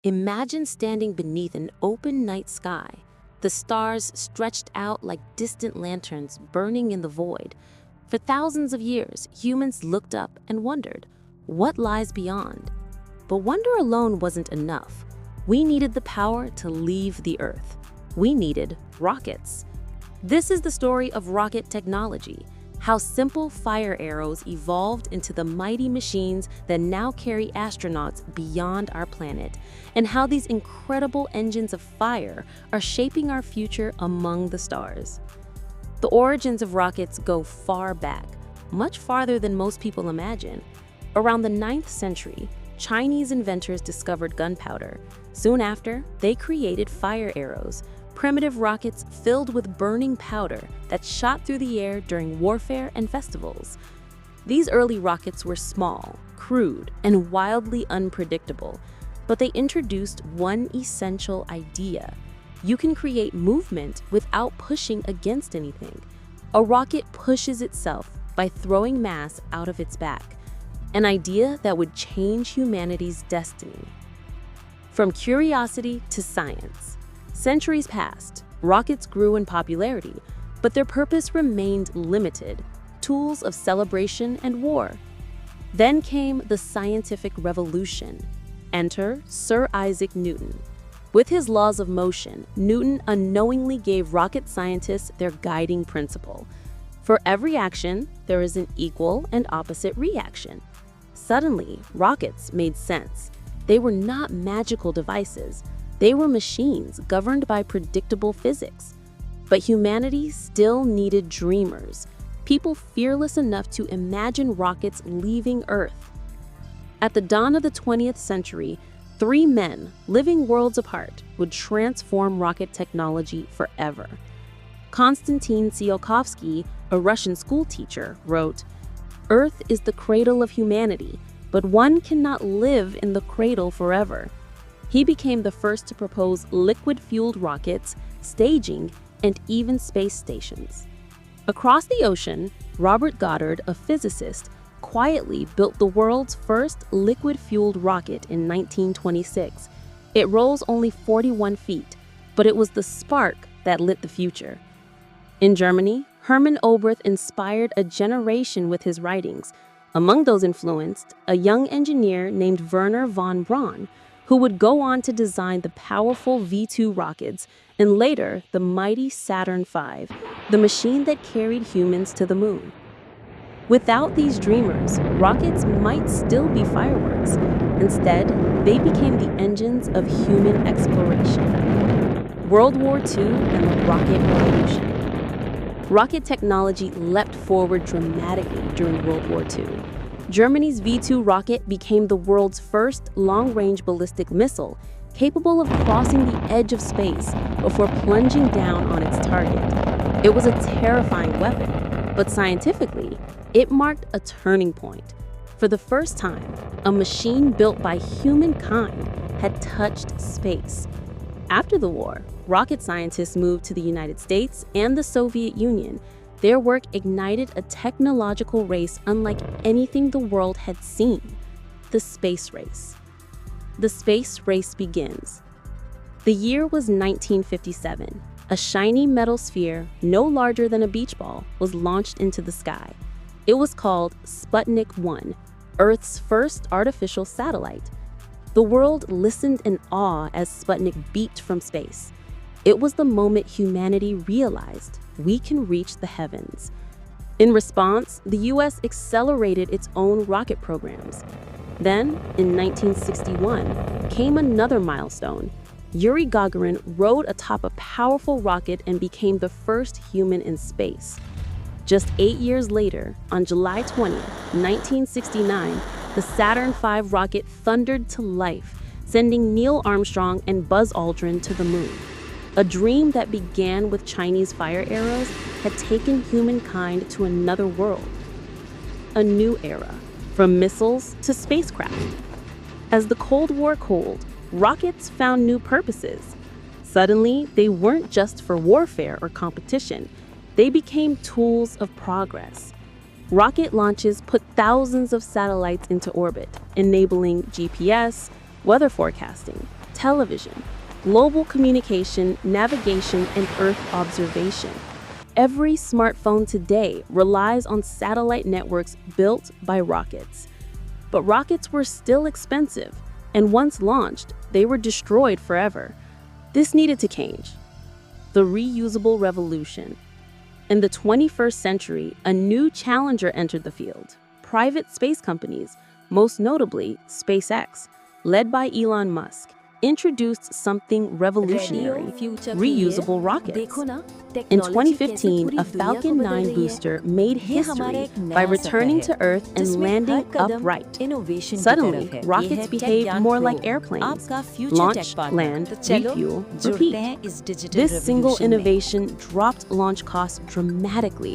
Imagine standing beneath an open night sky, the stars stretched out like distant lanterns burning in the void. For thousands of years, humans looked up and wondered, what lies beyond? But wonder alone wasn't enough. We needed the power to leave the Earth. We needed rockets. This is the story of rocket technology, how simple fire arrows evolved into the mighty machines that now carry astronauts beyond our planet, and how these incredible engines of fire are shaping our future among the stars. The origins of rockets go far back, much farther than most people imagine. Around the 9th century, Chinese inventors discovered gunpowder. Soon after, they created fire arrows, primitive rockets filled with burning powder that shot through the air during warfare and festivals. These early rockets were small, crude, and wildly unpredictable, but they introduced one essential idea. You can create movement without pushing against anything. A rocket pushes itself by throwing mass out of its back, an idea that would change humanity's destiny. From curiosity to science, centuries passed, rockets grew in popularity, but their purpose remained limited, tools of celebration and war. Then came the scientific revolution. Enter Sir Isaac Newton. With his laws of motion, Newton unknowingly gave rocket scientists their guiding principle. For every action, there is an equal and opposite reaction. Suddenly, rockets made sense. They were not magical devices. They were machines governed by predictable physics. But humanity still needed dreamers, people fearless enough to imagine rockets leaving Earth. At the dawn of the 20th century, 3 men, living worlds apart, would transform rocket technology forever. Konstantin Tsiolkovsky, a Russian schoolteacher, wrote, "Earth is the cradle of humanity, but one cannot live in the cradle forever." He became the first to propose liquid-fueled rockets, staging, and even space stations. Across the ocean, Robert Goddard, a physicist, quietly built the world's first liquid-fueled rocket in 1926. It rolls only 41 feet, but it was the spark that lit the future. In Germany, Hermann Oberth inspired a generation with his writings. Among those influenced, a young engineer named Wernher von Braun, who would go on to design the powerful V-2 rockets and later the mighty Saturn V, the machine that carried humans to the moon. Without these dreamers, rockets might still be fireworks. Instead, they became the engines of human exploration. World War II and the rocket revolution. Rocket technology leapt forward dramatically during World War II. Germany's V-2 rocket became the world's first long-range ballistic missile, capable of crossing the edge of space before plunging down on its target. It was a terrifying weapon, but scientifically, it marked a turning point. For the first time, a machine built by humankind had touched space. After the war, rocket scientists moved to the United States and the Soviet Union. Their work ignited a technological race unlike anything the world had seen: the space race. The space race begins. The year was 1957. A shiny metal sphere, no larger than a beach ball, was launched into the sky. It was called Sputnik 1, Earth's first artificial satellite. The world listened in awe as Sputnik beeped from space. It was the moment humanity realized we can reach the heavens. In response, the US accelerated its own rocket programs. Then, in 1961, came another milestone. Yuri Gagarin rode atop a powerful rocket and became the first human in space. Just 8 years later, on July 20, 1969, the Saturn V rocket thundered to life, sending Neil Armstrong and Buzz Aldrin to the moon. A dream that began with Chinese fire arrows had taken humankind to another world. A new era, from missiles to spacecraft. As the Cold War cooled, rockets found new purposes. Suddenly, they weren't just for warfare or competition. They became tools of progress. Rocket launches put thousands of satellites into orbit, enabling GPS, weather forecasting, television, global communication, navigation, and Earth observation. Every smartphone today relies on satellite networks built by rockets. But rockets were still expensive, and once launched, they were destroyed forever. This needed to change. The reusable revolution. In the 21st century, a new challenger entered the field. Private space companies, most notably SpaceX, led by Elon Musk, introduced something revolutionary: reusable rockets. In 2015, a Falcon 9 booster made history by returning to Earth and landing upright. Suddenly, rockets behaved more like airplanes: launch, land, refuel, repeat. This single innovation dropped launch costs dramatically